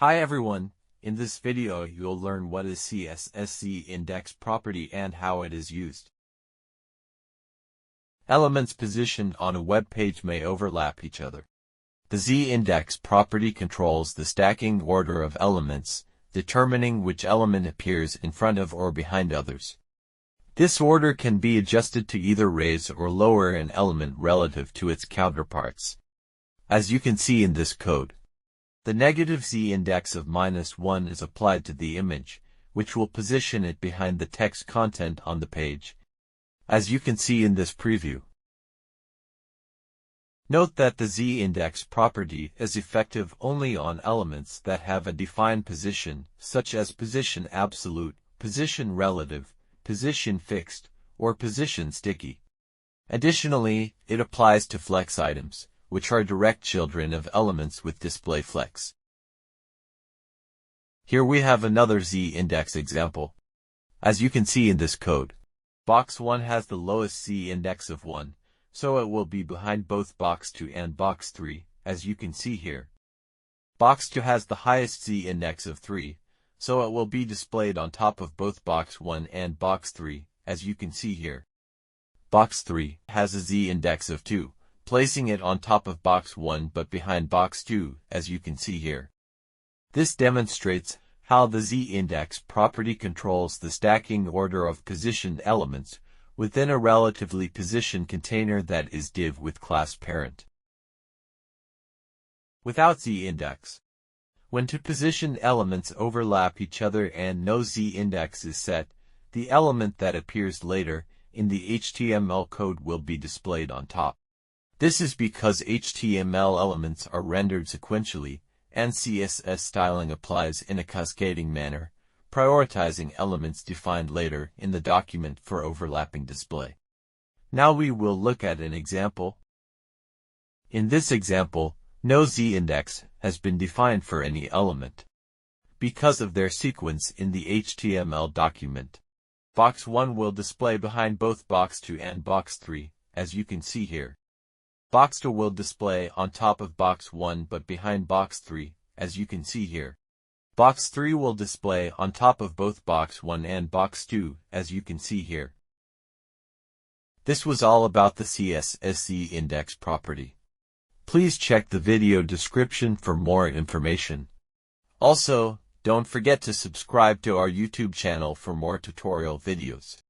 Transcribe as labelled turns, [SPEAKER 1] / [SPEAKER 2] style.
[SPEAKER 1] Hi everyone, in this video you'll learn what is CSS Z-Index Property and how it is used. Elements positioned on a web page may overlap each other. The Z-Index property controls the stacking order of elements, determining which element appears in front of or behind others. This order can be adjusted to either raise or lower an element relative to its counterparts. As you can see in this code, the negative z-index of -1 is applied to the image, which will position it behind the text content on the page, as you can see in this preview. Note that the z-index property is effective only on elements that have a defined position, such as position absolute, position relative, position fixed, or position sticky. Additionally, it applies to flex items, which are direct children of elements with display flex. Here we have another z-index example. As you can see in this code, box 1 has the lowest z-index of 1, so it will be behind both box 2 and box 3, as you can see here. Box 2 has the highest z-index of 3, so it will be displayed on top of both box 1 and box 3, as you can see here. Box 3 has a z-index of 2, placing it on top of box 1 but behind box 2, as you can see here. This demonstrates how the z-index property controls the stacking order of positioned elements within a relatively positioned container that is div with class parent. Without z-index, when two positioned elements overlap each other and no z-index is set, the element that appears later in the HTML code will be displayed on top. This is because HTML elements are rendered sequentially, and CSS styling applies in a cascading manner, prioritizing elements defined later in the document for overlapping display. Now we will look at an example. In this example, no z-index has been defined for any element, because of their sequence in the HTML document. Box 1 will display behind both box 2 and box 3, as you can see here. Box 2 will display on top of box 1 but behind box 3, as you can see here. Box 3 will display on top of both box 1 and box 2, as you can see here. This was all about the CSS Z-Index property. Please check the video description for more information. Also, don't forget to subscribe to our YouTube channel for more tutorial videos.